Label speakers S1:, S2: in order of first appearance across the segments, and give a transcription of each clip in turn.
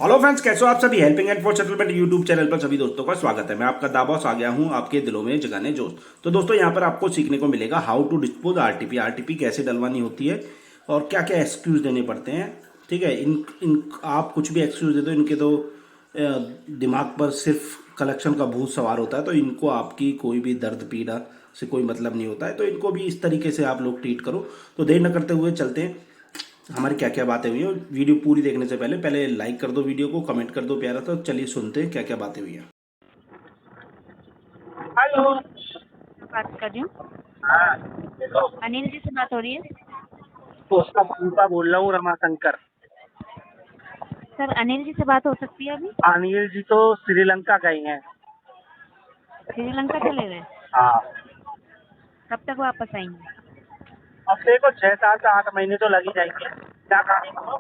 S1: Hello friends, कैसे हो आप सभी। Helping and for settlement YouTube channel पर सभी दोस्तों का स्वागत है। मैं आपका दाबॉस आ गया हूं आपके दिलों में जगाने जोश। तो दोस्तों यहां पर आपको सीखने को मिलेगा how to dispose RTP. RTP कैसे डलवानी होती है और क्या क्या एक्सक्यूज देने पड़ते हैं। ठीक है, इन इन आप कुछ भी एक्सक्यूज दे दो, इनके तो दिमाग पर सिर्फ कलेक्शन का भूत सवार होता है। तो इनको आपकी कोई भी दर्द पीड़ा से कोई मतलब नहीं होता है। तो इनको भी इस तरीके से आप लोग ट्रीट करो। तो देर न करते हुए चलते हैं हमारी क्या क्या बातें हुई हैं। वीडियो पूरी देखने से पहले पहले लाइक कर दो, वीडियो को कमेंट कर दो प्यारा सा। चलिए सुनते हैं क्या क्या बातें हुई हैं।
S2: हेलो।
S3: बात कर रही हूँ।
S2: हाँ, तो
S3: अनिल जी से बात हो रही है।
S2: उसका फूफा बोल रहा हूँ, रमाशंकर।
S3: सर अनिल जी से बात हो सकती है अभी?
S2: अनिल जी तो श्रीलंका गए हैं।
S3: श्रीलंका चले गए?
S2: हाँ,
S3: कब तक वापस आएंगे?
S2: अब देखो 6 साल से 8 महीने तो लग ही जाएंगे। क्या करेंगे?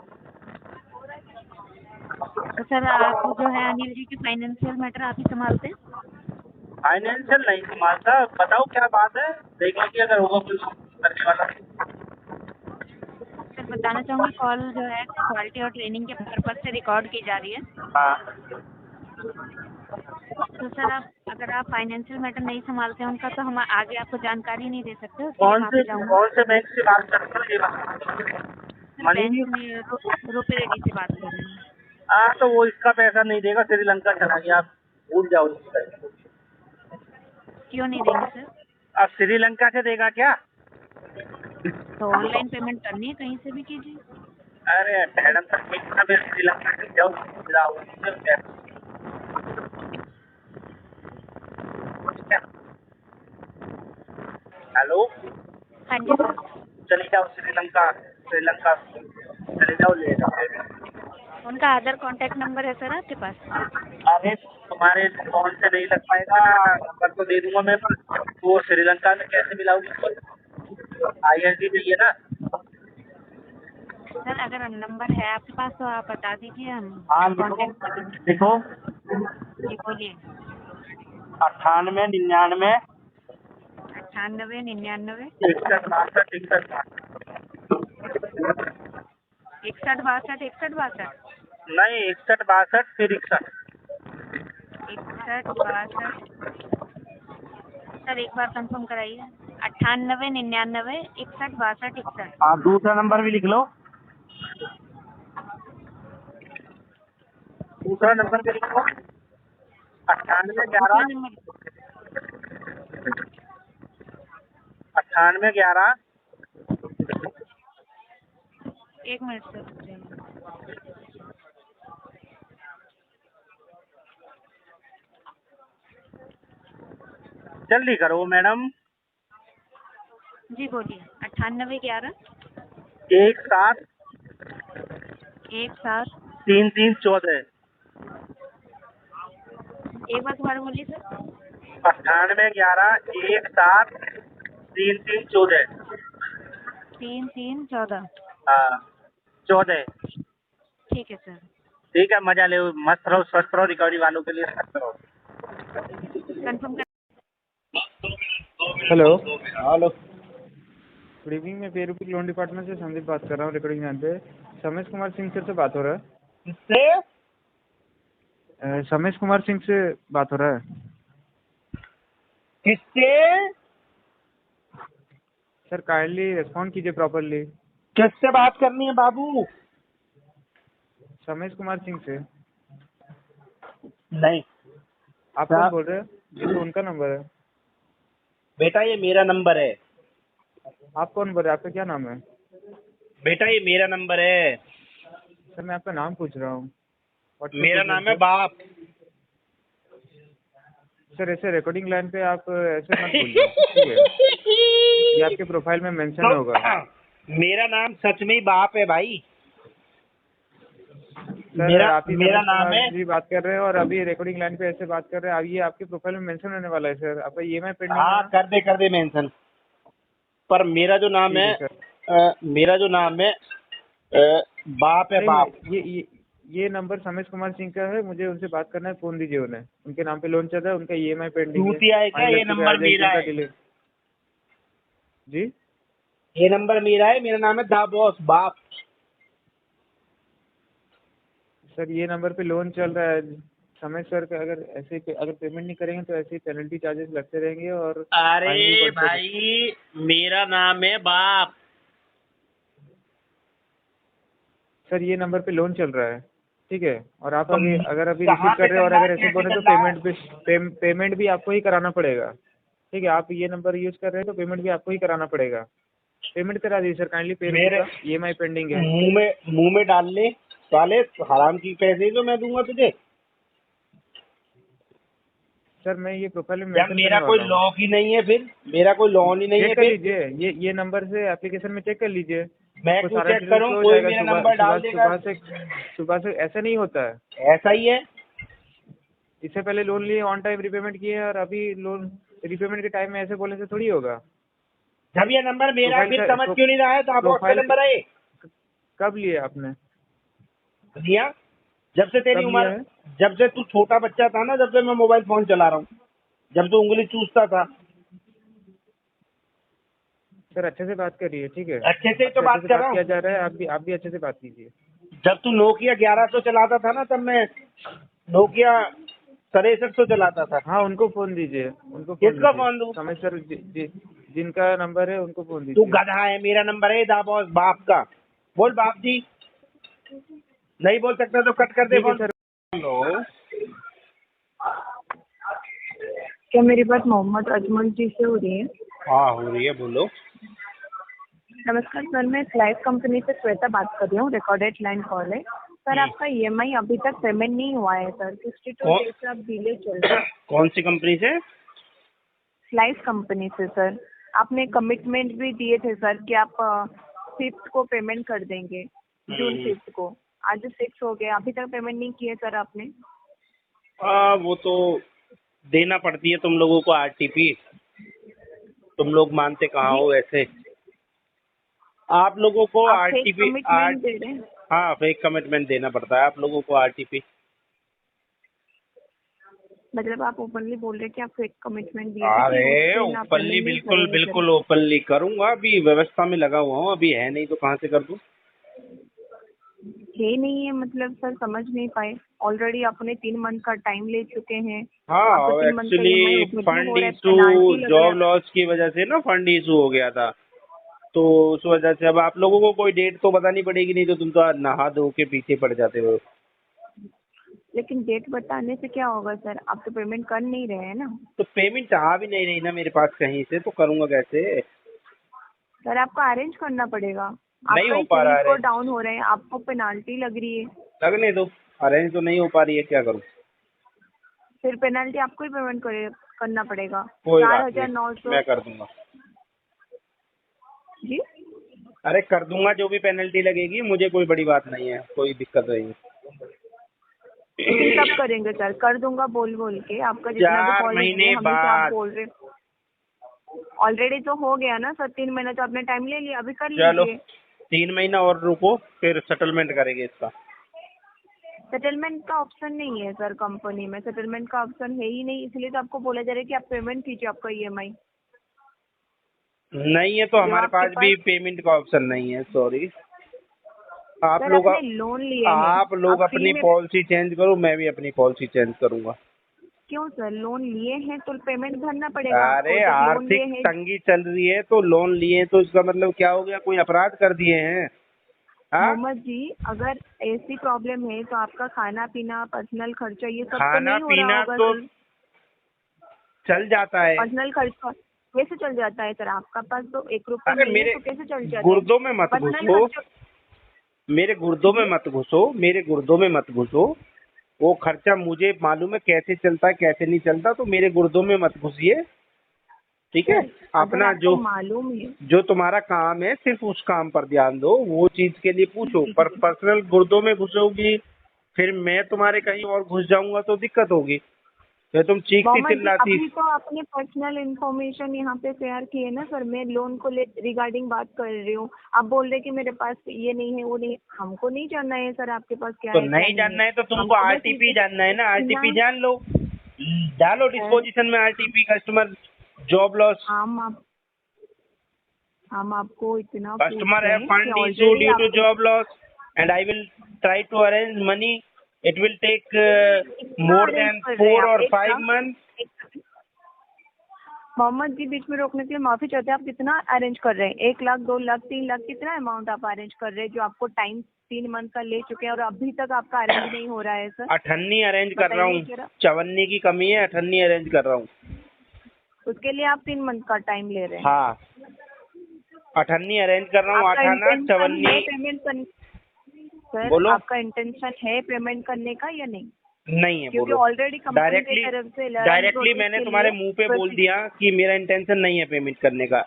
S3: तो सर आप जो है अनिल जी के फाइनेंशियल मैटर आप ही संभालते हैं?
S2: फाइनेंशियल नहीं संभालता। बताओ क्या बात है, देख लीजिए अगर होगा कुछ करने वाला।
S3: सर बताना चाहूँगी, कॉल जो है क्वालिटी और ट्रेनिंग के पर्पज से रिकॉर्ड की जा रही है।
S2: हाँ,
S3: तो सर आप अगर आप फाइनेंशियल मैटर नहीं संभालते हैं उनका, तो हम आगे आपको जानकारी नहीं दे सकते, उसके लिए माफ़ी चाहूँगी।
S2: कौन से बैंक से बात कर रहे हो ये बताओ।
S3: सर
S2: मनी
S3: बैंक
S2: नहीं।
S3: में रुपए रेडी से बात कर रही हूँ।
S2: हाँ, तो वो इसका पैसा नहीं देगा, श्रीलंका चला गया। आप भूल जाओ इसका।
S3: क्यों नहीं देंगे सर?
S2: अब श्रीलंका से देगा क्या?
S3: तो ऑनलाइन पेमेंट करनी है, कहीं से भी कीजिए।
S2: अरे मैडम, तक श्रीलंका से जाओ, जाओ। हेलो।
S3: हाँ जी सर।
S2: चले जाओ श्रीलंका, श्रीलंका चले जाओ, ले जाओ।
S3: उनका आधार कांटेक्ट नंबर है सर आपके पास?
S2: अरे तुम्हारे फोन से नहीं लग पाएगा, नंबर तो दे दूंगा मैं, पर वो श्रीलंका में कैसे मिलाऊंगा? आईएनडी चाहिए ना।
S3: सर अगर नंबर है आपके पास तो आप बता दीजिए, हम
S2: हाँ, लिखो
S3: कांटेक्ट कर देंगे।
S2: लिखो।
S3: जी बोलिए।
S2: 98 99
S3: 98 99
S2: 61 62
S3: 61 62
S2: नहीं, 61 62 फिर 61।
S3: 61 62। सर एक बार कंफर्म कराइए। 98 99 61 62 61।
S2: आप दूसरा नंबर भी लिख लो। दूसरा नंबर भी लिखो। 98
S3: दूसरा
S2: 11
S3: नंबर
S2: 98 11।
S3: एक मिनट सर रुक जाइए।
S2: जल्दी करो मैडम।
S3: जी बोलिए। 98 11
S2: 17
S3: 17।
S2: 3 3 14।
S3: एक बार दोबारा बोलिए सर।
S2: 98 11 17 3 3 14।
S3: 3 3 14।
S2: हाँ, 14।
S3: ठीक है सर।
S2: ठीक है, मजा ले, मस्त रहो, स्वस्थ रहो, रिकवरी वालों के लिए स्वस्थ रहो।
S3: कंफर्म कर।
S4: Hello,
S2: hello.
S4: Good evening. मैं पेरूपी लोन डिपार्टमेंट से संदीप बात कर रहा हूँ। रिकॉर्डिंग लाइन पे समेश कुमार सिंह सर से बात हो रहा है?
S2: किससे?
S4: समेश कुमार सिंह से बात हो रहा है?
S2: किससे?
S4: सर काइंडली रिस्पॉन्ड कीजिए प्रॉपरली।
S2: किससे बात करनी है बाबू?
S4: समेश कुमार सिंह से।
S2: नहीं।
S4: आप कौन बोल रहे हैं? ये तो उनका नंबर है।
S2: बेटा ये मेरा नंबर है।
S4: आप कौन बोल रहे हैं? आपका क्या नाम है?
S2: बेटा ये मेरा नंबर है।
S4: सर मैं आपका नाम पूछ रहा हूँ।
S2: मेरा नाम है बाप।
S4: सर ऐसे रिकॉर्डिंग लाइन पे आप ऐसे मत बोलिए, ठीक है? ये आपके प्रोफाइल में मेंशन
S2: तो
S4: होगा।
S2: मेरा नाम सच में ही बाप है भाई।
S4: सर आप ही
S2: मेरा
S4: समेश
S2: नाम
S4: कुमार
S2: है।
S4: जी बात कर रहे हैं और अभी रिकॉर्डिंग लाइन पे ऐसे बात कर रहे हैं। अब ये आपके प्रोफाइल में मेंशन होने वाला है सर। आपका ईएमआई पेंडिंग है
S2: हाँ,
S4: ना?
S2: कर दे मेंशन। पर मेरा जो नाम
S4: ठीक
S2: है,
S4: है सर।
S2: मेरा जो नाम है बाप है,
S4: नहीं
S2: बाप।
S4: ये नंबर समेश कुमार सिंह का है। मुझे उनसे बात करना है, फोन दीजिए उन्हें। उनके नाम पे लोन चल रहा है, उनका ईएमआई पेंडिंग है।
S2: चूतिया है क्या?
S4: फाइन
S2: ये
S4: लग चुका है,
S2: नंबर
S4: आज एक
S2: मेरा
S4: दिन का
S2: है।
S4: डिले। जी
S2: ये नंबर मेरा है, मेरा नाम है दा बॉस बाप।
S4: सर ये नंबर पे लोन चल रहा है समय सर का, अगर पेमेंट नहीं करेंगे तो ऐसे ही पेनल्टी चार्जेस लगते रहेंगे और फाइन भी
S2: अरे
S4: बढ़ते रहेंगे।
S2: भाई, मेरा नाम है बाप।
S4: सर ये नंबर पे लोन चल रहा है, ठीक है, और आप
S2: तो
S4: अगर अभी
S2: कहाँ
S4: रिसीव
S2: पे
S4: कर रहे हो
S2: चल
S4: और
S2: रहा है,
S4: अगर ऐसे
S2: कैसे
S4: बोले तो
S2: चल रहा है?
S4: पेमेंट भी आपको ही कराना पड़ेगा, ठीक है। आप ये नंबर यूज कर रहे हैं तो पेमेंट भी आपको ही कराना पड़ेगा। पेमेंट करा दीजिए सर, काइंडली पे रुपये
S2: मेरे
S4: का EMI पेंडिंग है।
S2: मुंह में डाल ले साले, हराम की पैसे ही तो मैं दूंगा तुझे।
S4: सर मैं ये प्रोफाइल में
S2: जब
S4: मेंशन
S2: मेरा
S4: करने
S2: कोई
S4: वाला हूँ।
S2: लॉक ही नहीं है, फिर मेरा कोई लोन ही नहीं है
S4: चेक कर
S2: फिर
S4: लीजिए, ये नंबर से एप्लीकेशन में चेक कर लीजिए,
S2: मैं
S4: आपको
S2: क्यों
S4: सारा
S2: चेक
S4: डिटेल
S2: करूं?
S4: शो हो
S2: कोई
S4: जाएगा।
S2: मेरा
S4: सुबह
S2: नंबर डाल
S4: सुबह
S2: देगा।
S4: सुबह से ऐसा नहीं होता है।
S2: ऐसा ही है।
S4: इससे पहले लोन लिए, ऑन टाइम रिपेमेंट किए, और अभी लोन रिपेमेंट के टाइम में ऐसे बोलने से थोड़ी होगा।
S2: जब ये नंबर मेरा है,
S4: प्रोफाइल
S2: फिर
S4: का
S2: समझ क्यों नहीं रहा है? तो आप का
S4: प्रोफाइल
S2: नंबर है ये?
S4: कब लिए आपने?
S2: दिया जब से तेरी
S4: कब लिया
S2: उम्र,
S4: है?
S2: जब से तू छोटा बच्चा था ना, जब से मैं मोबाइल फोन चला रहा हूँ, जब तू उंगली चूसता था।
S4: सर अच्छे से बात करिए, ठीक है,
S2: अच्छे से ही तो
S4: आपसे अच्छे
S2: बात
S4: से
S2: कर
S4: बात
S2: रहा
S4: किया
S2: हूँ।
S4: जा रहा है, आप भी अच्छे से बात कीजिए।
S2: जब तू नोकिया 1100 चलाता था ना, तब मैं नोकिया 6300 चलाता था।
S4: हाँ, उनको फोन दीजिए, उनको फोन
S2: किसको
S4: दीजिए।
S2: फोन दूं?
S4: समय सर जिनका नंबर है उनको फोन
S2: तू
S4: दीजिए।
S2: गधा है, मेरा नंबर है दाबोस बाप का। बोल बाप जी। नहीं बोल सकता तो कट कर दे
S4: ठीक है
S2: फोन।
S4: सर।
S2: हेलो।
S5: क्या मेरी बात मोहम्मद अजमल जी से हो रही है?
S2: हाँ हो रही है, बोलो।
S5: नमस्कार सर, मैं स्लाइस कंपनी से श्वेता बात कर रही हूँ, रिकॉर्डेड लाइन कॉल है। सर आपका EMI अभी तक पेमेंट नहीं हुआ है सर, 62
S2: कौन
S5: डेज से आप डिले चल रहे हैं।
S2: कौन सी कंपनी से?
S5: स्लाइस कंपनी से सर, आपने कमिटमेंट भी दिए थे सर कि आप 5th को पेमेंट कर देंगे, जून 5th को। आज 6 हो गया, अभी तक पेमेंट नहीं किए सर आपने।
S2: वो तो देना पड़ती है तुम लोगों को RTP। तुम लोग मानते कहाँ
S5: जी,
S2: हो वैसे। आप लोगों को
S5: आप फेक
S2: RTP
S5: कमिटमेंट दे रहे हैं।
S2: हाँ फेक कमिटमेंट देना पड़ता है आप लोगों को RTP।
S5: मतलब आप ओपनली बोल रहे हैं कि आप फेक कमिटमेंट दिए थे कि
S2: अरे
S5: उस दिन आप
S2: ओपनली,
S5: पेमेंट नहीं
S2: बिल्कुल
S5: करेंगे सर।
S2: बिल्कुल ओपनली करूंगा। अभी व्यवस्था में लगा हुआ हूँ, अभी है नहीं तो कहाँ से कर दूं?
S5: है नहीं है मतलब सर, समझ नहीं पाए। ऑलरेडी आपने 3 मंथ का टाइम ले चुके हैं। आपको
S2: हाँ
S5: 3 मंथ का EMI
S2: एक्चुअली
S5: ओवरड्यू
S2: फंड
S5: हो रहा है,
S2: इशू,
S5: पेनाल्टी लग रहा
S2: जॉब
S5: है।
S2: लॉस की वजह से ना फंड इशू हो गया था, तो उस वजह से अब आप लोगों को कोई डेट तो बतानी पड़ेगी, नहीं तो तुम तो नहा धो के पीछे पड़ जाते हो।
S5: लेकिन डेट बताने से क्या होगा सर, आप तो पेमेंट कर नहीं रहे हैं ना।
S2: तो पेमेंट आ भी नहीं रही ना मेरे पास कहीं से, तो करूंगा कैसे?
S5: सर आपको अरेंज करना पड़ेगा।
S2: नहीं
S5: आपका
S2: हो
S5: ही
S2: पा
S5: सिविल
S2: रहा
S5: स्कोर
S2: अरेंज।
S5: डाउन हो रहे हैं, आपको पेनाल्टी लग रही है।
S2: लगने दो, अरेंज तो नहीं हो पा रही है, क्या करूं?
S5: फिर पेनाल्टी आपको ही पेमेंट करना पड़ेगा,
S2: कोई बात नहीं,
S5: 4,900।
S2: मैं कर दूंगा।
S5: जी,
S2: अरे कर दूंगा, जो भी पेनल्टी लगेगी मुझे कोई बड़ी बात नहीं है, कोई दिक्कत नहीं है।
S5: लेकिन कब करेंगे सर? कर दूंगा बोल बोल के आपका जितना भी
S2: 4
S5: कॉल
S2: महीने
S5: है हमेशा आप
S2: बाद।
S5: बोल रहे। ऑलरेडी तो हो गया ना सर, 3 महीना तो आपने टाइम ले लिया, अभी कर
S2: चलो
S5: लीजिए।
S2: 3 महीना और रुको, फिर सेटलमेंट करेंगे इसका।
S5: सेटलमेंट का ऑप्शन नहीं है सर, कंपनी में सेटलमेंट का ऑप्शन है ही नहीं, इसलिए तो आपको बोला जा रहा है कि आप पेमेंट कीजिए आपका EMI।
S2: नहीं है तो
S5: जो
S2: हमारे
S5: आपके
S2: पास भी
S5: पास
S2: पेमेंट का ऑप्शन नहीं है, सॉरी। आप
S5: सर
S2: लोग
S5: आपने लोन लिए हैं,
S2: आप लोग
S5: आप फ्री
S2: अपनी
S5: में।
S2: पॉलिसी चेंज करो, मैं भी अपनी पॉलिसी चेंज करूंगा।
S5: क्यों सर, लोन लिए हैं तो पेमेंट भरना पड़ेगा
S2: अरे
S5: आपको, जब लोन लिए
S2: आर्थिक
S5: हैं।
S2: तंगी चल रही है तो लोन लिए, तो इसका मतलब क्या हो गया? कोई अपराध कर दिए हैं? हाँ,
S5: मोहम्मद जी, अगर ऐसी प्रॉब्लम है तो आपका खाना पीना, पर्सनल खर्चा, ये सब तो
S2: खाना
S5: नहीं हो रहा
S2: पीना
S5: होगा
S2: तो
S5: सर।
S2: चल जाता है।
S5: पर्सनल खर्चा कैसे चल जाता है सर? आपका पास तो 1 रुपया
S2: अरे
S5: नहीं है
S2: मेरे
S5: तो कैसे चल जाता है?
S2: गुर्दों में मत
S5: पर्सनल
S2: घुसो,
S5: खर्चा।
S2: मेरे गुर्दों में
S5: जी,
S2: मत घुसो, मेरे गुर्दों में मत घुसो। वो खर्चा मुझे मालूम है कैसे चलता है कैसे नहीं चलता, तो मेरे गुर्दों में मत घुसिए, ठीक है?
S5: सर अगर
S2: अपना
S5: आपको मालूम है।
S2: जो तुम्हारा काम है सिर्फ उस काम पर ध्यान दो, वो चीज के लिए पूछो।
S5: जी,
S2: पर
S5: जी।
S2: पर्सनल गुर्दों में घुसोगी, फिर मैं तुम्हारे कहीं और घुस जाऊंगा तो दिक्कत होगी। फिर तुम चीखती
S5: मोहम्मद जी,
S2: चिल्लाती।
S5: अभी तो आपने पर्सनल इन्फॉर्मेशन यहाँ पे शेयर की है ना सर, मैं लोन को रिगार्डिंग बात कर रही हूँ। आप बोल रहे कि मेरे पास ये नहीं है वो नहीं है, हमको नहीं जानना है सर आपके पास क्या
S2: तो
S5: है क्या
S2: नहीं
S5: नहीं
S2: जानना
S5: है।
S2: है तो तुमको
S5: हमको बस
S2: RTP जानना है ना, RTP जान लो, डालो
S5: सर,
S2: डिस्पोजिशन में RTP, कस्टमर जॉब लॉस,
S5: हम आपको इतना पूछ
S2: कस्टमर
S5: रहे
S2: है
S5: हैं कि
S2: fund issue
S5: already
S2: due to
S5: आपको।
S2: Job loss and I will try to arrange money
S1: It will take more than 4 or 5 months.
S5: Mohammed ji, बीच में रोकने के लिए माफी चाहते हैं। आप कितना अरेंज कर रहे हैं? 1 लाख, 2 लाख, 3 लाख, कितना अमाउंट आप अरेंज कर रहे हैं जो आपको टाइम 3 मंथ का ले चुके हैं और अभी तक आपका अरेंज नहीं हो रहा है सर?
S1: 58 अरेंज कर रहा हूँ,
S5: बताइए जरा।
S1: 54 की कमी है, 58 अरेंज कर रहा हूँ।
S5: उसके लिए आप 3 मंथ का टाइम ले रहे हैं?
S1: हाँ, 58 अरेंज कर रहा हूँ,
S5: आपका
S1: 58
S5: इंटेंशन है
S1: 54।
S5: पेमेंट करने? सर,
S1: बोलो।
S5: आपका इंटेंशन है पेमेंट करने का या नहीं?
S1: नहीं है,
S5: क्योंकि
S1: बोलो।
S5: ऑलरेडी कंपनी की तरफ से
S1: डायरेक्टली मैंने तुम्हारे मुंह पे बोल दिया कि मेरा इंटेंशन नहीं है पेमेंट करने का।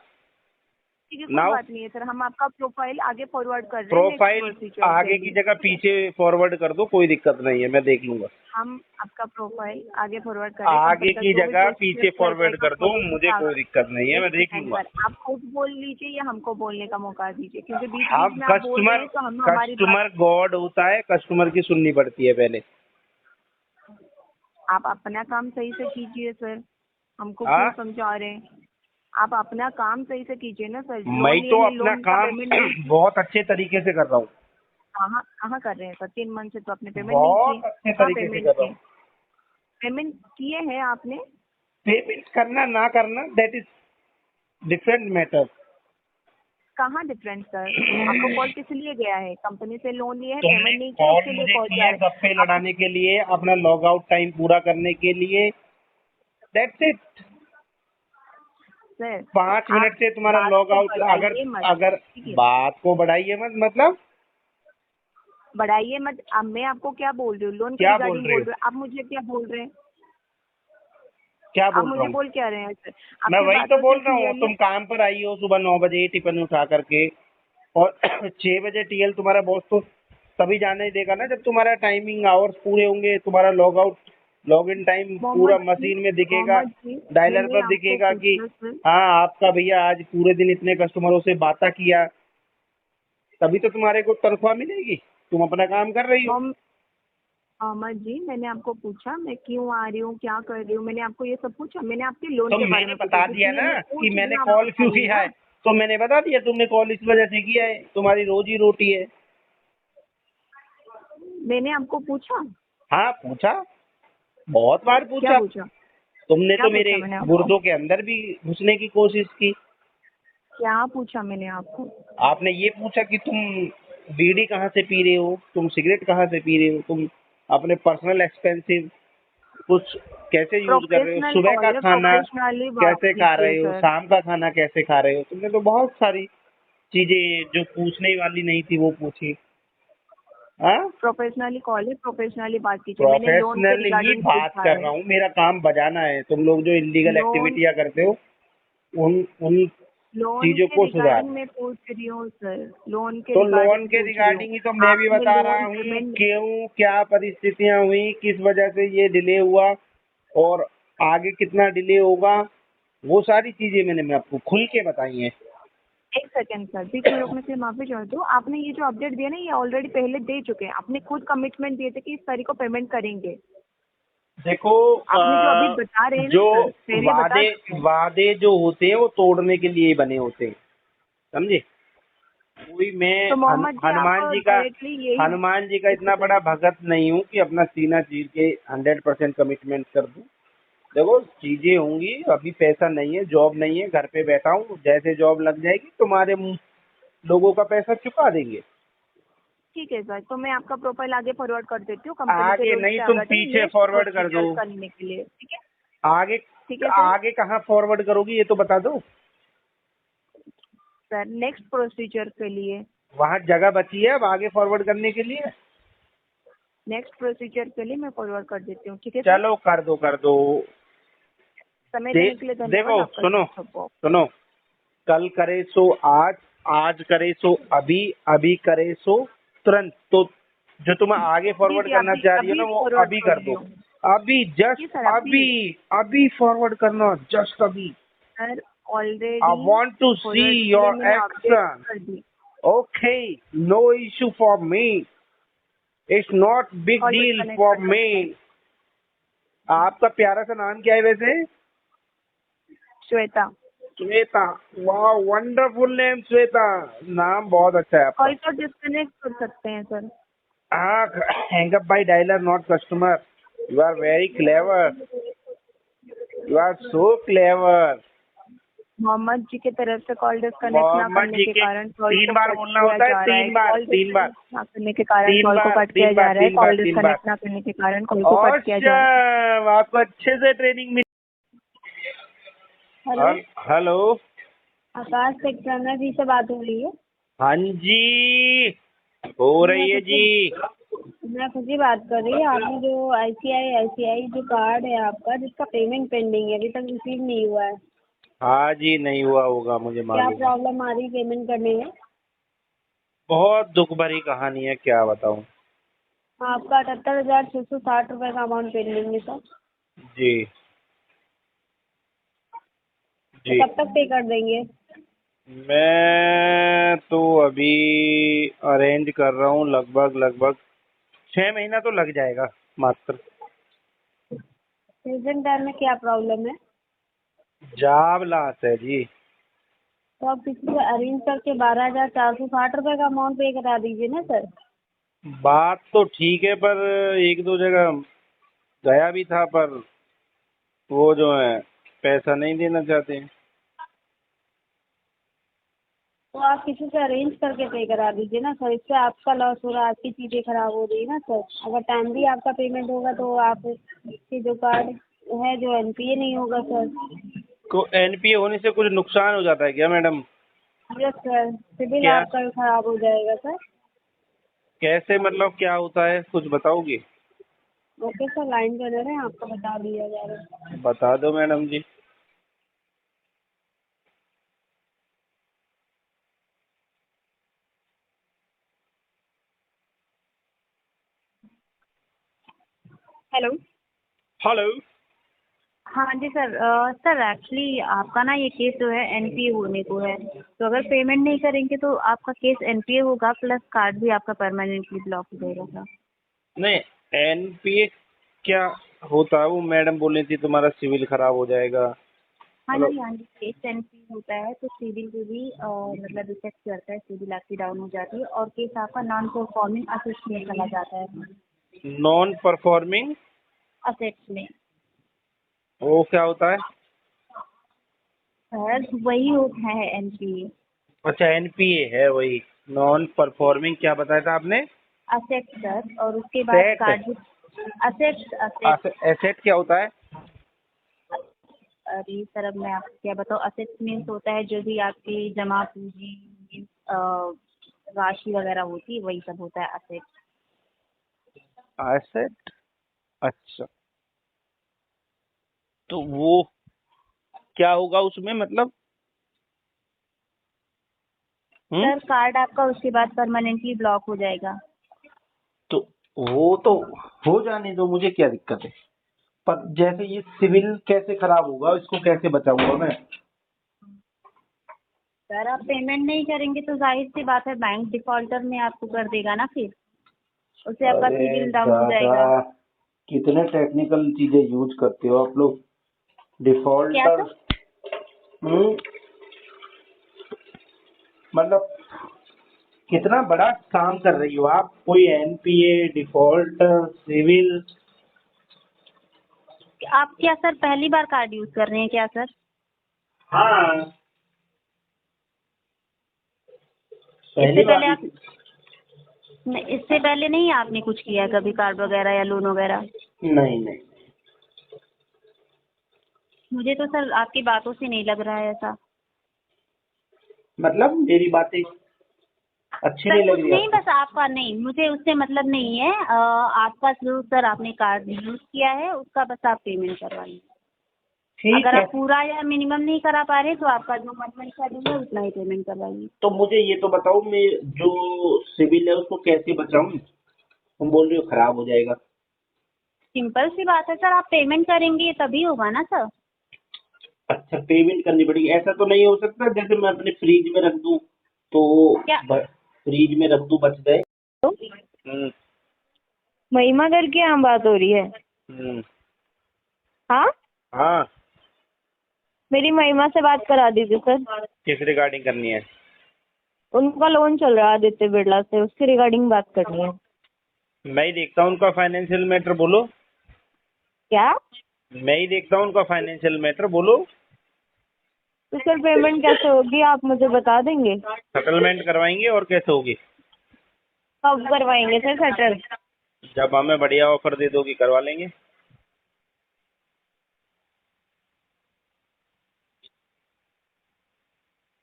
S5: ठीक है, कोई
S1: Now-
S5: बात नहीं है सर, हम आपका प्रोफाइल आगे फॉरवर्ड कर रहे हैं।
S1: प्रोफाइल
S5: next procedure के
S1: आगे की
S5: लिए।
S1: जगह पीछे फॉरवर्ड कर दो, कोई दिक्कत नहीं है, मैं देख लूंगा।
S5: हम आपका प्रोफाइल आगे फॉरवर्ड कर रहे हैं।
S1: आगे
S5: तब तक
S1: की
S5: जो भी
S1: जगह
S5: procedure
S1: पीछे
S5: चल
S1: फॉरवर्ड
S5: जाएगा,
S1: कर दो, मुझे
S5: आप-
S1: कोई दिक्कत नहीं है, मैं देख
S5: एक
S1: लूंगा।
S5: बार आप खुद बोल लीजिए या हमको बोलने का मौका दीजिए, क्योंकि बीच
S1: हम
S5: बीच में आप बोल रहे
S1: कस्टमर
S5: हैं तो हम हमारी
S1: कस्टमर गॉड होता है, कस्टमर की सुननी पड़ती है पहले।
S5: आप अपना काम सही से कीजिए सर, हमको
S1: हाँ?
S5: क्यों समझा रहे हैं? आप अपना काम सही से कीजिए ना सर।
S1: मैं तो अपना काम बहुत अच्छे तरीके से कर रहा हूँ।
S5: कहाँ कहाँ कर रहे हैं सर? 3 मंथ से तो आपने पेमेंट
S1: बहुत
S5: नहीं की।
S1: अच्छे
S5: कहाँ
S1: तरीके से
S5: पेमेंट
S1: कर रहा
S5: की?
S1: हूँ।
S5: पेमेंट किए हैं आपने?
S1: पेमेंट करना ना करना दैट इज डिफरेंट मैटर।
S5: कहाँ डिफरेंट सर? आपको कॉल किस लिए गया है? कंपनी से लोन लिया है,
S1: तुमने
S5: पेमेंट नहीं किया,
S1: कॉल
S5: उसके लिए
S1: मुझे
S5: कॉल
S1: की
S5: किया
S1: है गप्पे लड़ाने के लिए, अपना लॉग आउट टाइम पूरा करने के लिए, दैट्स इट।
S5: सर
S1: 5 मिनट से तुम्हारा
S5: बात
S1: लॉग
S5: को
S1: आउट,
S5: बढ़ाइए मत,
S1: अगर
S5: ठीक है?
S1: बात को बढ़ाइए मत, मतलब
S5: बढ़ाइए मत। अब मैं आपको क्या बोल रही हूँ? लोन के
S1: क्या
S5: रिगार्डिंग
S1: बोल रहे
S5: बोल
S1: हो?
S5: रहे हो। आप मुझे क्या बोल रहे हैं?
S1: क्या
S5: आप
S1: बोल
S5: मुझे
S1: रहा हूँ?
S5: बोल क्या रहे हैं सर?
S1: मैं
S5: आपकी
S1: वही तो
S5: बातों
S1: बोल
S5: से
S1: रहा हूँ,
S5: clearly-
S1: तुम काम पर आई हो सुबह 9 बजे टिफिन उठा करके, और 6 बजे टीएल तुम्हारा बॉस तो तभी जाने देगा ना जब तुम्हारा टाइमिंग आवर्स पूरे होंगे, तुम्हारा log out log in time पूरा मशीन में दिखेगा, डायलर पर दिखेगा कि हाँ आपका भैया आज पूरे दिन इतने कस्टमरों से बातें किया, तभी तो तुम्हारे को तनख्वाह मिलेगी। तुम अपना काम कर रही हो।
S5: मोहम्मद जी, मैंने आपको पूछा मैं क्यों आ रही हूँ, क्या कर रही हूँ, मैंने आपको ये सब पूछा? मैंने आपके लोन
S1: तो
S5: के बारे
S1: मैंने
S5: में
S1: बता
S5: पूछा,
S1: दिया
S5: इसलिए
S1: ना
S5: मैं पूछ
S1: कि
S5: रही
S1: मैंने
S5: हूँ,
S1: कॉल
S5: आप
S1: क्यों
S5: बताइए
S1: किया है,
S5: ना।
S1: तो मैंने बता दिया तुमने कॉल इस वजह से किया है, तुम्हारी रोजी रोटी है।
S5: मैंने आपको पूछा?
S1: हाँ पूछा, बहुत बार
S5: क्या
S1: पूछा।
S5: पूछा?
S1: तुमने
S5: क्या
S1: तो
S5: पूछा
S1: मेरे
S5: मैंने आपको?
S1: गुर्दों के अंदर भी घुसने की कोशिश की।
S5: क्या पूछा मैंने आपको?
S1: आपने ये पूछा कि तुम बीड़ी कहाँ से पी रहे हो, तुम सिगरेट कहाँ से पी रहे हो, तुम अपने पर्सनल एक्सपेंसिव कुछ कैसे यूज कर रहे हो, सुबह का खाना कैसे खा रहे हो, शाम का खाना कैसे खा रहे हो। तुमने तो बहुत सारी चीजें जो पूछने वाली नहीं थी वो पूछी। हाँ,
S5: प्रोफेशनली कॉल है, प्रोफेशनली बात कीजिए। मैंने लोन के
S1: प्रोफेशनली ही
S5: रिगार्डिंग
S1: बात
S5: पूछा
S1: कर
S5: है।
S1: रहा हूँ, मेरा काम बजाना है। तुम लोग जो इलीगल
S5: लोन-
S1: एक्टिविटियां करते हो उन
S5: लोन
S1: चीजों
S5: के
S1: को सुधार।
S5: रिगार्डिंग मैं पूछ रही हूँ सर, लोन के
S1: तो
S5: रिगार्डिंग
S1: लोन के
S5: पूछ रही
S1: रिगार्डिंग
S5: हूँ।
S1: ही तो मैं भी
S5: आपने
S1: बता
S5: लोन
S1: रहा हूँ
S5: पेमेंट-
S1: क्यों क्या परिस्थितियां हुई, किस वजह से ये डिले हुआ और आगे कितना डिले होगा, वो सारी चीजें मैं आपको खुल के बताई हैं।
S5: एक सेकंड सर, बीच में रोकने से माफी चाहती हूँ। आपने ये जो अपडेट दिया ना, ये ऑलरेडी पहले दे चुके हैं। आपने खुद कमिटमेंट दिए थे कि इस तारीख को पेमेंट करेंगे।
S1: देखो
S5: आपने जो अभी बता रहे हैं ना
S1: जो
S5: सर, पहले बता-
S1: वादे जो होते हैं वो तोड़ने के लिए बने होते हैं, समझे। कोई मैं
S5: तो मोहम्मद जी,
S1: हनुमान
S5: आप
S1: जी का
S5: directly यही-
S1: हनुमान जी का इतना बड़ा भगत नहीं हूँ कि अपना सीना चीर के 100% कमिटमेंट कर दूं। देखो चीजें होंगी, अभी पैसा नहीं है, जॉब नहीं है, घर पे बैठा हूँ, जैसे जॉब लग जाएगी तुम्हारे लोगों का पैसा चुका देंगे।
S5: ठीक है सर, तो मैं आपका प्रोफाइल आगे फॉरवर्ड कर देती हूँ कंपनी
S1: आगे
S5: के rules
S1: नहीं,
S5: के
S1: तुम
S5: according
S1: पीछे
S5: next
S1: forward कर
S5: procedure
S1: दो।
S5: करने के लिए, ठीक है?
S1: आगे
S5: ठीक है सर।
S1: आगे कहाँ फॉरवर्ड करोगी ये तो बता दो।
S5: सर नेक्स्ट प्रोसीजर के लिए,
S1: वहाँ जगह बची है अब आगे फॉरवर्ड करने के लिए।
S5: नेक्स्ट प्रोसीजर के लिए मैं फॉरवर्ड कर देती हूँ, ठीक है सर?
S1: चलो कर दो।
S5: समय देने के लिए धन्यवाद।
S1: देखो
S5: आपका
S1: सुनो
S5: सबको।
S1: सुनो, कल करे सो आज, आज करे सो अभी, अभी करे सो तुरंत। तो जो तुम आगे फॉरवर्ड
S5: जी,
S1: करना
S5: अभी-
S1: चाह रही हो ना
S5: अभी
S1: वो
S5: forward
S1: अभी
S5: कर
S1: कर दो,
S5: रही हूँ।
S1: अभी
S5: जी
S1: जस्ट
S5: सर,
S1: अभी फॉरवर्ड करना, जस्ट अभी।
S5: Sir already
S1: I want to see your action.
S5: कर दी।
S1: Okay, no issue for me. It's not big
S5: Call
S1: deal
S5: disconnect
S1: for
S5: कर
S1: me. आपका प्यारा सा नाम क्या है वैसे?
S5: श्वेता।
S1: श्वेता, वाह वंडरफुल नेम श्वेता, नाम बहुत अच्छा है आपका।
S5: कॉल को डिस्कनेक्ट कर सकते हैं sir.
S1: hang up by dialer, not customer. You are very clever. You are so clever.
S5: Mohammed ji की तरफ से कॉल डिस्कनेक्ट ना
S1: मोहम्मद
S5: करने
S1: जी
S5: के
S1: के
S5: कारण कॉल
S1: 3
S5: को
S1: बार
S5: कट
S1: बोलना
S5: किया
S1: होता है,
S5: जा रहा है।
S1: 3 बार,
S5: कॉल
S1: 3 बार,
S5: डिस्कनेक्ट ना करने के कारण
S1: 3
S5: कॉल को
S1: बार,
S5: कट किया
S1: 3
S5: जा
S1: बार,
S5: रहा है।
S1: 3 बार,
S5: कॉल
S1: 3 बार।
S5: डिस्कनेक्ट ना करने के कारण कॉल को कट किया जा रहा है।
S1: अच्छा, आपको अच्छे से ट्रेनिंग मिली।
S5: हेलो,
S1: हेलो,
S5: आकाश टेक्ट्राना जी से बात हो रही है?
S1: हाँ जी, हो रही है जी।
S5: मैं खुशी बात कर रही हूँ। आपने जो आईसीआई जो कार्ड है आपका, जिसका पेमेंट पेंडिंग है, अभी तक रिसीव नहीं हुआ है।
S1: हाँ जी, नहीं हुआ होगा, मुझे
S5: क्या
S1: मालूम है।
S5: प्रॉब्लम आ रही पेमेंट करने में?
S1: बहुत दुख भरी कहानी है, क्या बताऊं।
S5: आपका 78,660 रुपये का अमाउंट पेंडिंग है सर।
S1: जी जी,
S5: तो कब तक पे कर देंगे?
S1: मैं तो अभी अरेंज कर रहा हूँ, लगभग 6 महीना तो लग जाएगा मात्र।
S5: प्रेजेंट टाइम में क्या प्रॉब्लम है?
S1: जॉब लॉस है जी।
S5: तो आप किसी से अरेंज करके 12,460 रुपये का अमाउंट पे करा दीजिए ना सर।
S1: बात तो ठीक है, पर 1-2 जगह गया भी था, पर वो जो है पैसा नहीं देना चाहते हैं।
S5: तो आप किसी से अरेंज करके पे करा दीजिए ना सर। इससे आपका लॉस हो रहा है, आपकी चीज़ें खराब हो रही है ना सर। अगर टाइमली आपका पेमेंट होगा तो आप की जो कार्ड है जो एनपीए नहीं होगा सर।
S1: को एनपीए होने से कुछ नुकसान हो जाता है क्या मैडम?
S5: यस सर, सिबिल
S1: क्या?
S5: आपका खराब हो जाएगा सर।
S1: कैसे, मतलब क्या होता है, कुछ बताओगे?
S5: ओके सर, लाइन पर रहे, आपको बता दिया जा रहा है।
S1: बता दो मैडम जी।
S5: हेलो।
S1: हेलो।
S3: हाँ जी सर। सर एक्चुअली आपका ना ये केस जो है एनपीए होने को है, तो अगर पेमेंट नहीं करेंगे तो आपका केस एनपीए होगा, प्लस कार्ड भी आपका परमानेंटली ब्लॉक हो जाएगा सर।
S1: नहीं, एनपीए क्या होता है? वो मैडम बोल रही थी तुम्हारा सिविल खराब हो जाएगा।
S3: हाँ
S1: मतलब
S3: जी हाँ जी, केस एनपीए होता है तो सिविल को भी मतलब इफेक्ट करता है, सिविल आपकी डाउन हो जाती है और केस आपका नॉन परफॉर्मिंग असेट्स में चला जाता है।
S1: नॉन परफॉर्मिंग
S3: असेट्स में
S1: वो क्या होता है?
S3: सर वही होता है एनपीए।
S1: अच्छा, एनपीए है वही। नॉन परफॉर्मिंग क्या बताया था आपने?
S3: असेट्स सर, और उसके बाद
S1: set.
S3: Card assets assets.
S1: Asset क्या होता है?
S3: अरे सर अब मैं आपको क्या बताऊँ, असेट्स मीन्स होता है जो भी आपकी जमा पूंजी राशि वगैरह होती है, वही सब होता है असेट्स।
S1: एसेट। अच्छा, तो वो क्या होगा उसमें, मतलब?
S3: सर कार्ड आपका उसके बाद परमानेंटली ब्लॉक हो जाएगा।
S1: तो वो तो हो जाने दो, मुझे क्या दिक्कत है। पर जैसे ये सिविल कैसे खराब होगा, इसको कैसे बचाऊंगा मैं?
S3: सर आप पेमेंट नहीं करेंगे तो जाहिर सी बात है बैंक डिफॉल्टर में आपको कर देगा ना, फिर उससे आपका
S1: अरे
S3: सिविल डाउन हो जाएगा।
S1: दादा, कितने टेक्निकल चीजें यूज करते हो आप लोग।
S3: क्या
S1: डिफॉल्टर।
S3: सर?
S1: मतलब कितना बड़ा काम कर रही हो आप। कोई एनपीए, डिफॉल्टर, सिविल।
S3: आप क्या सर पहली बार कार्ड यूज कर रहे हैं क्या सर?
S1: हाँ,
S3: इससे
S1: पहली बार।
S3: पहले आप नहीं, इससे पहले नहीं आपने कुछ किया कभी कार्ड वगैरह या लोन वगैरह?
S1: नहीं नहीं,
S3: मुझे तो सर आपकी बातों से नहीं लग रहा है ऐसा।
S1: मतलब मेरी बातें अच्छी
S3: सर
S1: नहीं लग
S3: कुछ
S1: रही
S3: नहीं,
S1: आपको?
S3: बस आपका नहीं, मुझे उससे मतलब नहीं है। आपका जो सर आपने कार्ड यूज किया है उसका बस आप पेमेंट करवाइए।
S1: ठीक
S3: अगर
S1: है,
S3: आप पूरा या मिनिमम नहीं करा पा रहे तो आपका जो मंथली चार्जेस है उतना ही पेमेंट करवाइए।
S1: तो मुझे ये तो बताओ, मैं जो सिविल है उसको कैसे बचाऊं? तुम बोल रही हो खराब हो जाएगा।
S3: सिंपल सी बात है सर, आप पेमेंट करेंगे तभी होगा ना सर।
S1: अच्छा, पेमेंट करनी पड़ेगी। ऐसा तो नहीं हो सकता जैसे मैं अपने फ्रिज में रख दूं तो
S3: क्या?
S1: फ्रिज में रख दूं, बच जाए। हम्म।
S5: महिमा घर की यहाँ बात हो रही है?
S1: हम्म।
S5: हाँ,
S1: हाँ,
S5: मेरी महिमा से बात करा दीजिए सर।
S1: किस रिगार्डिंग करनी है?
S5: उनका लोन चल रहा है आदित्य बिरला से, उसके रिगार्डिंग बात करनी है।
S1: मैं ही देखता हूँ उनका फाइनेंशियल मैटर, बोलो।
S3: क्या?
S1: मैं ही देखता हूँ उनका फाइनेंशियल मैटर, बोलो।
S3: तो सर पेमेंट कैसे होगी आप मुझे बता देंगे?
S1: सेटलमेंट करवाएंगे और कैसे होगी?
S3: कब करवाएंगे सर सेटल?
S1: जब हमें बढ़िया ऑफर दे दोगी करवा लेंगे।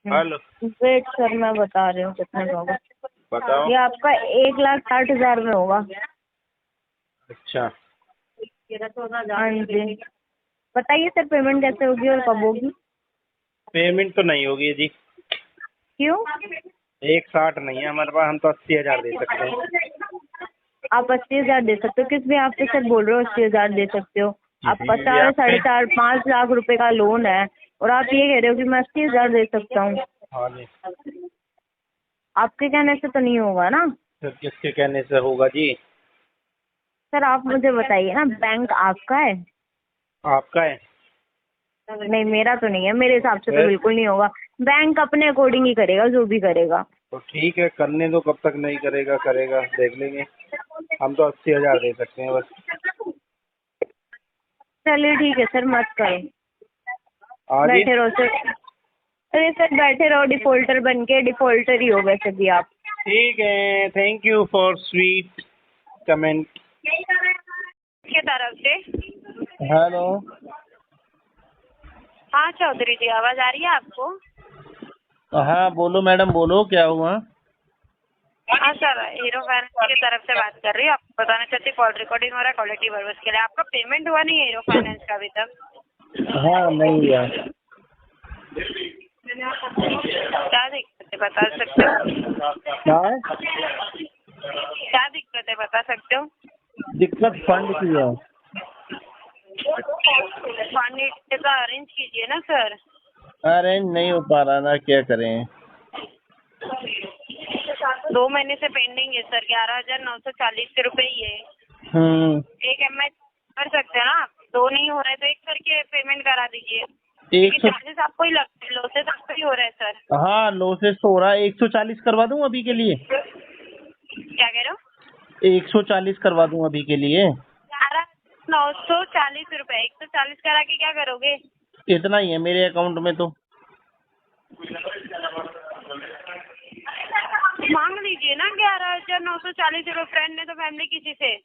S1: हेलो,
S3: वेट सर मैं बता रही हूँ कितने का होगा।
S1: बताओ।
S3: ये आपका 1,60,000 में होगा।
S1: अच्छा,
S3: हाँ जी, बताइए सर पेमेंट कैसे होगी और कब होगी?
S1: पेमेंट तो नहीं होगी जी।
S3: क्यों?
S1: 1,60 नहीं है हमारे पास, हम तो 80,000 दे सकते हैं।
S3: आप 80,000 दे सकते हो? किस भी आप सर बोल रहे हो 80,000 दे सकते हो? आपका
S1: जी,
S3: 4,
S1: आप पे-
S3: 4.5, 5 लाख रुपए का लोन है और आप ये कह रहे हो कि मैं 80,000 दे सकता हूँ?
S1: हाँ जी।
S3: आपके कहने से तो नहीं होगा ना
S1: फिर किसके कहने से होगा जी?
S3: सर? आप मुझे बताइए ना, बैंक आपका है?
S1: आपका है।
S3: नहीं मेरा तो नहीं है, मेरे हिसाब से तो
S1: फिर?
S3: बिल्कुल नहीं होगा। बैंक अपने अकॉर्डिंग ही करेगा जो भी करेगा।
S1: तो ठीक है, करने दो, कब तक नहीं करेगा, करेगा देख लेंगे। हम तो 80,000 दे सकते हैं बस।
S3: चलिए ठीक है सर, मत करो,
S1: हाँ जी।
S3: बैठे रहो सर। अरे सर बैठे रहो, डिफॉल्टर बन के, डिफॉल्टर ही हो वैसे भी आप।
S1: ठीक है, thank you for sweet comment.
S3: की तरफ से।
S1: हेलो।
S3: हाँ चौधरी जी, आवाज आ रही है आपको?
S1: हाँ बोलो मैडम, बोलो क्या हुआ?
S3: हाँ सर, हीरो फाइनेंस की तरफ से बात कर रही हूँ। आपको बताना चाहती हूँ कॉल रिकॉर्डिंग हो रहा है क्वालिटी पर्पस के लिए। आपका पेमेंट हुआ नहीं है हीरो फाइनेंस का अभी तक?
S1: हाँ नहीं हुआ।
S3: क्या दिक्कत है बता सकते हो?
S1: क्या है?
S3: क्या दिक्कत है बता सकते हो?
S1: दिक्कत फंड की है।
S3: फंड का अरेंज कीजिए ना सर।
S1: अरे नहीं हो पा रहा ना, क्या करें।
S3: 2 महीने से पेंडिंग है सर, 11,940 रुपए ही है। एक EMI कर सकते हैं ना आप? 2 नहीं हो रहा है तो एक करके पेमेंट करा दीजिए। चार्जेस आपको ही लगते हैं, लॉसेस आपको ही हो रहा है सर।
S1: हाँ लॉसेस तो हो रहा है। 140 करवा दूं अभी के लिए?
S3: क्या कह रहे हो?
S1: 140 करवा दूं अभी के लिए?
S3: 11,940 रुपए। 140 करा के क्या करोगे?
S1: इतना ही है मेरे अकाउंट में तो।
S3: मांग लीजिए ना 11,940 रुपए। फ्रेंड ने तो फैमिली किसी से?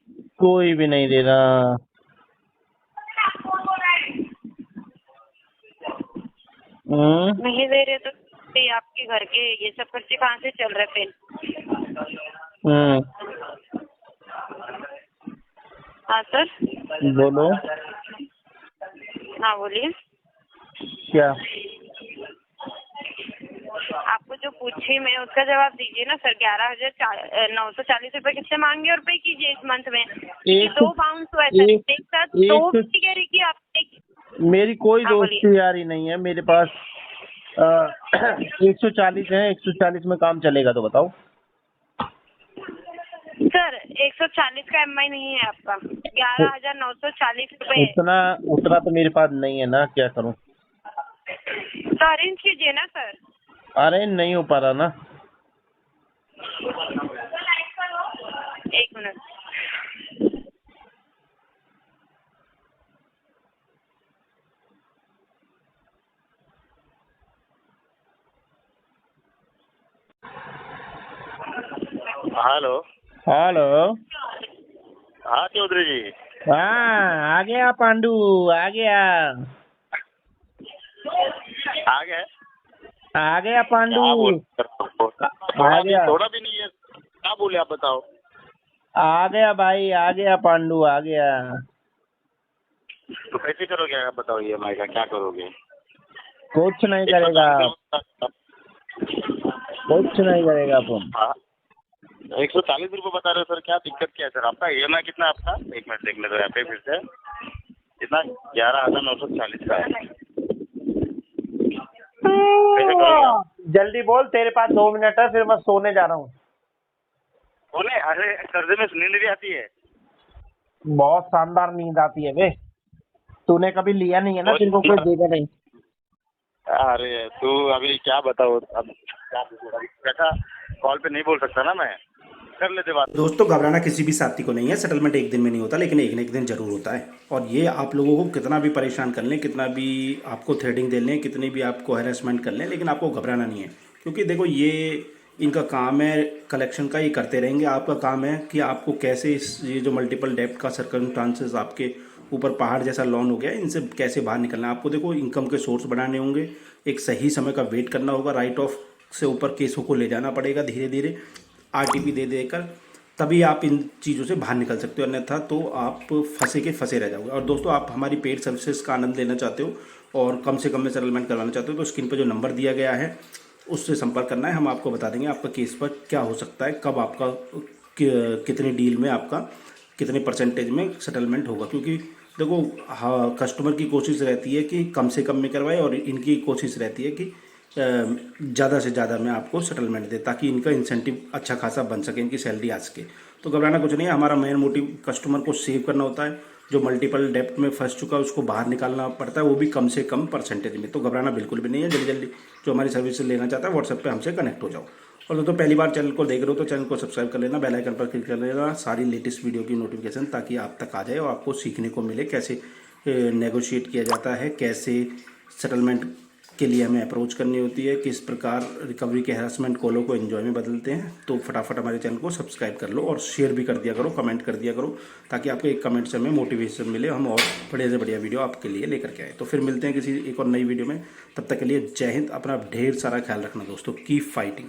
S1: कोई भी नहीं दे रहा।
S3: नहीं दे रहे तो ये आपके घर के ये सब खर्चे कहाँ से चल रहे फिर? हाँ सर
S1: बोलो।
S3: हाँ बोलिए।
S1: क्या?
S3: आपको जो पूछी मैं उसका जवाब दीजिए ना सर। 11,940 रुपए किससे मांगे और पे कीजिए इस मंथ में? दो बाउंस हुआ है सर एक साथ। दो कह रही कि आप
S1: मेरी कोई
S3: हाँ,
S1: दोस्ती यारी नहीं है मेरे पास। 140 है, 140 में काम चलेगा तो बताओ।
S3: सर 140 का EMI नहीं है आपका, 11,940 रुपए है।
S1: उतना तो मेरे पास नहीं है ना, क्या करूं?
S3: तो अरेंज कीजिए ना सर।
S1: अरे नहीं हो पा रहा ना।
S3: 1 मिनट।
S6: हेलो।
S1: हेलो।
S6: हाँ चौधरी जी।
S1: हाँ आ गया पांडू, आ गया।
S6: आ गए?
S1: आ गया पांडू।
S6: थोड़ा भी नहीं है, क्या बोले आप बताओ।
S1: आ गया भाई, आ गया पांडू, आ गया।
S6: तो कैसे करोगे आप बताओ, EMI का क्या करोगे?
S1: कुछ नहीं करेगा, कुछ नहीं करेगा तुम।
S6: 140 रुपये बता रहे हो सर, क्या दिक्कत क्या है सर? आपका EMI कितना है आपका? 1 मिनट देख ले तो यहाँ पे फिर से कितना? 11,940 का है। कैसे करोगे आप?
S1: जल्दी बोल, तेरे पास 2 मिनट है, फिर मैं सोने जा रहा हूँ।
S6: बोले अरे कर्जे में नींद भी आती है?
S1: बहुत शानदार नींद आती है बे। तूने कभी लिया नहीं है ना, तेरे को कोई देगा नहीं।
S6: अरे तू अभी क्या बताओ अब, क्या बेटा कॉल पे नहीं बोल सकता ना मैं। कर लेते बात।
S1: दोस्तों घबराना किसी भी साथी को नहीं है, सेटलमेंट एक दिन में नहीं होता, लेकिन एक न एक दिन जरूर होता है। और ये आप लोगों को कितना भी परेशान कर लें, कितना भी आपको थ्रेडिंग दे लें, कितनी भी आपको हैरेसमेंट कर लें, लेकिन आपको घबराना नहीं है। क्योंकि देखो ये इनका काम है कलेक्शन का, ये करते रहेंगे। आपका काम है कि आपको कैसे ये जो मल्टीपल डेब्ट का सर्कमस्टांसेस आपके ऊपर पहाड़ जैसा लॉन हो गया है, इनसे कैसे बाहर निकलना है। आपको देखो इनकम के सोर्स बढ़ाने होंगे, एक सही समय का वेट करना होगा, राइट ऑफ से ऊपर केसों को ले जाना पड़ेगा धीरे धीरे आरटीपी दे देकर, तभी आप इन चीज़ों से बाहर निकल सकते हो, अन्यथा तो आप फंसे के फंसे रह जाओगे। और दोस्तों आप हमारी पेड सर्विसेज का आनंद लेना चाहते हो और कम से कम में सेटलमेंट करवाना चाहते हो तो स्क्रीन पर जो नंबर दिया गया है उससे संपर्क करना है। हम आपको बता देंगे आपका केस पर क्या हो सकता है, कब आपका कितनी डील में आपका कितने परसेंटेज में सेटलमेंट होगा। क्योंकि देखो हाँ, कस्टमर की कोशिश रहती है कि कम से कम में करवाए और इनकी कोशिश रहती है कि ज़्यादा से ज़्यादा में आपको सेटलमेंट दे, ताकि इनका इंसेंटिव अच्छा खासा बन सके, इनकी सैलरी आ सके। तो घबराना कुछ नहीं है, हमारा मेन मोटिव कस्टमर को सेव करना होता है। जो मल्टीपल डेप्ट में फंस चुका है उसको बाहर निकालना पड़ता है, वो भी कम से कम परसेंटेज में। तो घबराना बिल्कुल भी नहीं है, जल्दी जल्दी जो हमारी सर्विस लेना चाहता है व्हाट्सएप पे हमसे कनेक्ट हो जाओ। और दोस्तों पहली बार चैनल को देख रहे हो तो चैनल को सब्सक्राइब कर लेना, बेल आइकन पर क्लिक कर लेना सारी लेटेस्ट वीडियो की नोटिफिकेशन, ताकि आप तक आ जाए और आपको सीखने को मिले कैसे नेगोशिएट किया जाता है, कैसे सेटलमेंट के लिए हमें अप्रोच करनी होती है, किस प्रकार रिकवरी के हैरेसमेंट कॉलों को एंजॉय में बदलते हैं। तो फटाफट हमारे चैनल को सब्सक्राइब कर लो और शेयर भी कर दिया करो, कमेंट कर दिया करो, ताकि आपके एक कमेंट से हमें मोटिवेशन मिले, हम और बढ़िया से बढ़िया वीडियो आपके लिए लेकर के आए। तो फिर मिलते हैं किसी एक और नई वीडियो में, तब तक के लिए जय हिंद। अपना ढेर सारा ख्याल रखना दोस्तों, कीप फाइटिंग।